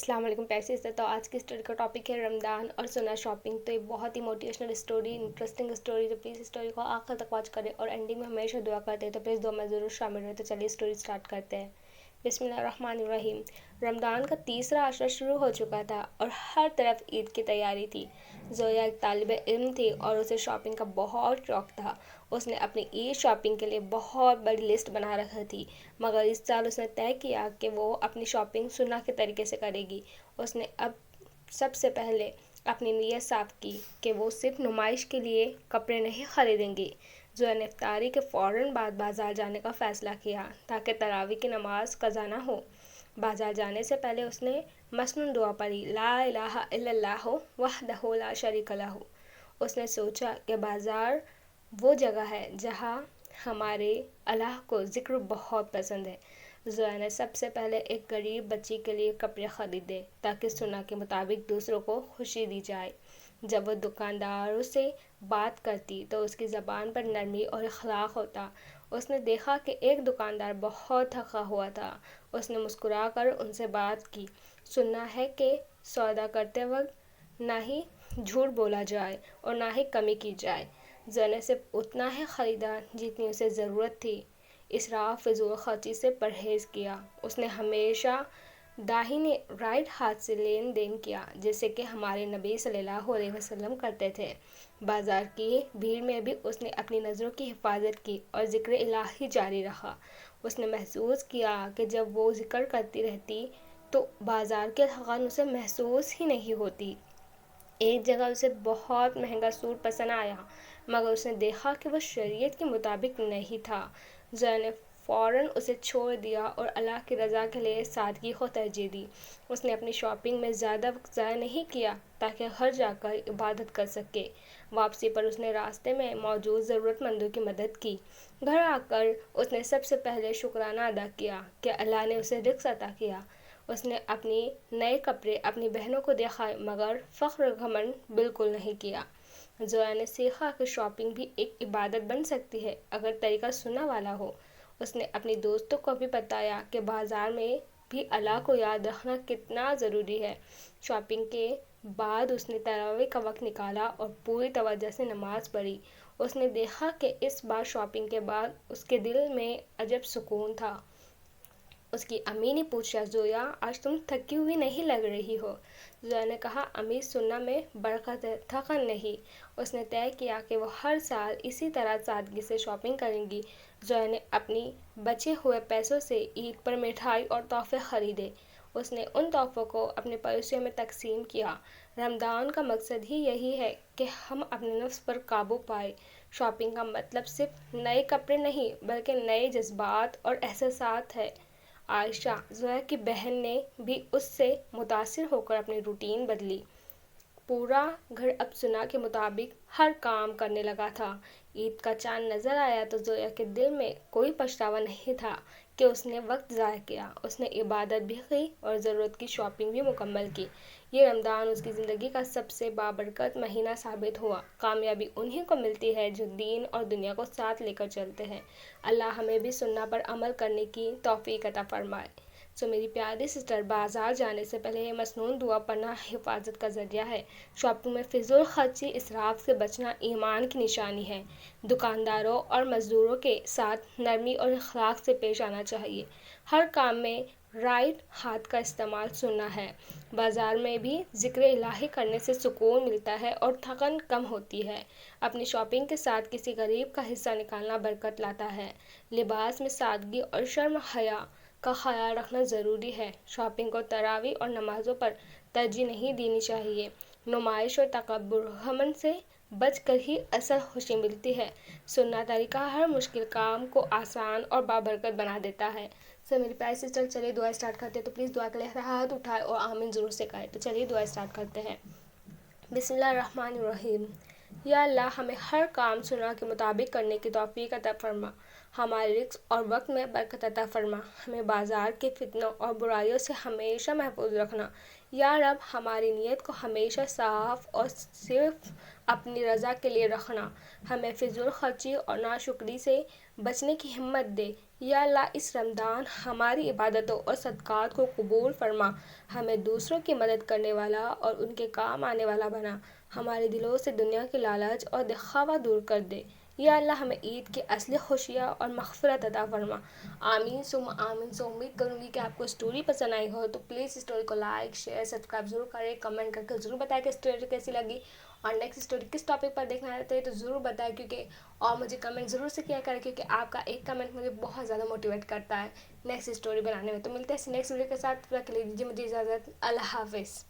अस्सलाम वालेकुम पैसे से। तो आज की स्टोरी का टॉपिक है रमज़ान और सुना शॉपिंग। तो ये बहुत ही मोटिवेशनल स्टोरी, इंटरेस्टिंग स्टोरी। तो प्लीज़ स्टोरी को आखिर तक वॉच करें और एंडिंग में हमेशा दुआ करते हैं, तो प्लीज़ दुआ में ज़रूर शामिल रहे। तो चलिए स्टोरी स्टार्ट करते हैं। बिस्मिल्लाहिर्रहमानिर्रहीम। रमज़ान का तीसरा अशरा शुरू हो चुका था और हर तरफ ईद की तैयारी थी। जोया एक तालिब इल्म थी और उसे शॉपिंग का बहुत शौक़ था। उसने अपनी ईद शॉपिंग के लिए बहुत बड़ी लिस्ट बना रखी थी, मगर इस साल उसने तय किया कि वो अपनी शॉपिंग सुन्नह के तरीके से करेगी। उसने अब सबसे पहले अपनी नीयत साफ़ की कि वो सिर्फ नुमाइश के लिए कपड़े नहीं ख़रीदेंगी। जोया ने इफ्तारी के फ़ौरन बाद बाज़ार जाने का फ़ैसला किया ताकि तरावी की नमाज कज़ा ना हो। बाज़ार जाने से पहले उसने मसनून दुआ पढ़ी, ला इलाहा इल्लल्लाहु वहदहु ला शरीका लहू। उसने सोचा कि बाज़ार वो जगह है जहाँ हमारे अल्लाह को ज़िक्र बहुत पसंद है। जोया ने सबसे पहले एक गरीब बच्ची के लिए कपड़े ख़रीदे ताकि सुन्नह के मुताबिक दूसरों को खुशी दी जाए। जब वो दुकानदारों से बात करती तो उसकी ज़बान पर नरमी और इखलाक होता। उसने देखा कि एक दुकानदार बहुत थका हुआ था। उसने मुस्कुराकर उनसे बात की। सुन्नह है कि सौदा करते वक्त ना ही झूठ बोला जाए और ना ही कमी की जाए। जोया ने सिर्फ उतना ही ख़रीदा जितनी उसे ज़रूरत थी। इसराफ फिजूल खर्ची से परहेज़ किया। उसने हमेशा दाहिने राइट हाथ से लेन देन किया, जैसे कि हमारे नबी सल्लल्लाहु अलैहि वसल्लम करते थे। बाज़ार की भीड़ में भी उसने अपनी नज़रों की हिफाजत की और ज़िक्र इलाही जारी रखा। उसने महसूस किया कि जब वो ज़िक्र करती रहती तो बाज़ार की थकान उसे महसूस ही नहीं होती। एक जगह उसे बहुत महंगा सूट पसंद आया, मगर उसने देखा कि वह शरीयत के मुताबिक नहीं था। जोया ने फ़ौरन उसे छोड़ दिया और अल्लाह की रज़ा के लिए सादगी को तरजीह दी। उसने अपनी शॉपिंग में ज़्यादा वक्त ज़ाया नहीं किया ताकि घर जाकर इबादत कर सके। वापसी पर उसने रास्ते में मौजूद ज़रूरतमंदों की मदद की। घर आकर उसने सबसे पहले शुक्राना अदा किया कि अल्लाह ने उसे रिज़्क़ अता किया। उसने अपनी नए कपड़े अपनी बहनों को दिखाए, मगर फ़ख्र घमंड बिल्कुल नहीं किया। जोया ने सीखा कि शॉपिंग भी एक इबादत बन सकती है अगर तरीका सुना वाला हो। उसने अपनी दोस्तों को भी बताया कि बाज़ार में भी अल्लाह को याद रखना कितना ज़रूरी है। शॉपिंग के बाद उसने तरावी का वक्त निकाला और पूरी तवज्जो से नमाज़ पढ़ी। उसने देखा कि इस बार शॉपिंग के बाद उसके दिल में अजब सुकून था। उसकी अम्मी ने पूछा, जोया आज तुम थकी हुई नहीं लग रही हो। जोया ने कहा, अम्मी सुन्नह में बरकत है, थकन नहीं। उसने तय किया कि वो हर साल इसी तरह सादगी से शॉपिंग करेंगी। जोया ने अपनी बचे हुए पैसों से ईद पर मिठाई और तोहफे ख़रीदे। उसने उन तोहफ़ों को अपने पड़ोसियों में तकसीम किया। रमज़ान का मकसद ही यही है कि हम अपने नफ्स पर काबू पाए। शॉपिंग का मतलब सिर्फ नए कपड़े नहीं, बल्कि नए जज्बात और एहसासात है। आयशा, जोया की बहन, ने भी उससे मुतासिर होकर अपनी रूटीन बदली। पूरा घर अब सुन्नह के मुताबिक हर काम करने लगा था। ईद का चाँद नज़र आया तो जोया के दिल में कोई पछतावा नहीं था कि उसने वक्त ज़ाया किया। उसने इबादत भी की और ज़रूरत की शॉपिंग भी मुकम्मल की। ये रमज़ान उसकी ज़िंदगी का सबसे बाबरकत महीना साबित हुआ। कामयाबी उन्हीं को मिलती है जो दीन और दुनिया को साथ लेकर चलते हैं। अल्लाह हमें भी सुन्नह पर अमल करने की तौफीक अता फरमाए। सो मेरी प्यारी सिस्टर, बाज़ार जाने से पहले ये मसनून दुआ पढ़ना हिफाजत का ज़रिया है। शॉपिंग में फिजूल खर्ची, इसराफ से बचना ईमान की निशानी है। दुकानदारों और मज़दूरों के साथ नरमी और इखलाक से पेश आना चाहिए। हर काम में राइट हाथ का इस्तेमाल सुन्नह है। बाज़ार में भी ज़िक्र इलाही करने से सुकून मिलता है और थकन कम होती है। अपनी शॉपिंग के साथ किसी गरीब का हिस्सा निकालना बरकत लाता है। लिबास में सादगी और शर्म हया का ख्याल रखना ज़रूरी है। शॉपिंग को तरावी और नमाज़ों पर तरजीह नहीं देनी चाहिए। नुमाइश और तकब्बुर घमंड से बचकर ही असल खुशी मिलती है। सुन्नह तरीका हर मुश्किल काम को आसान और बाबरकत बना देता है। सो मेरी प्यारी सिस्टर, चलिए दुआ स्टार्ट करते हैं। तो प्लीज़ दुआ के लिए हाथ उठाए और आमीन ज़रूर से करें। तो चलिए दुआ स्टार्ट करते हैं। बिस्मिल्लाहिर्रहमानिर्रहीम। या अल्लाह, हमें हर काम सुन्नह के मुताबिक करने की तौफीक अता फरमा। हमारे रिस्क और वक्त में बरकत अता फरमा। हमें बाज़ार के फितनों और बुराइयों से हमेशा महफूज रखना। या रब, हमारी नीयत को हमेशा साफ़ और सिर्फ अपनी रज़ा के लिए रखना। हमें फिजूल खर्ची और नाशुक्री से بچنے کی ہمت دے۔ یا اللہ اس رمضان ہماری عبادتوں اور صدقات کو قبول فرما، ہمیں دوسروں کی مدد کرنے والا اور ان کے کام آنے والا بنا، ہمارے دلوں سے دنیا کی لالچ اور دکھاوا دور کر دے۔ یا اللہ ہمیں عید کی اصلی خوشیاں اور مغفرت عطا فرما۔ آمین ثم آمین۔ سو امید کروں گی کہ آپ کو اسٹوری پسند آئی ہو، تو پلیز اسٹوری کو لائک شیئر سبسکرائب ضرور کریں، کمنٹ کر کے ضرور بتائیں کہ اسٹوری کیسی لگی، اور نیکسٹ اسٹوری کس ٹاپک پر دیکھنا چاہتے ہیں تو ضرور بتائیں، کیونکہ اور مجھے کمنٹ ضرور سے کیا کریں، کیونکہ آپ کا ایک کمنٹ مجھے بہت زیادہ موٹیویٹ کرتا ہے نیکسٹ اسٹوری بنانے میں۔ تو ملتے ہیں نیکسٹ ویڈیو کے ساتھ، رکھ لیجیے مجھے اجازت، اللہ حافظ۔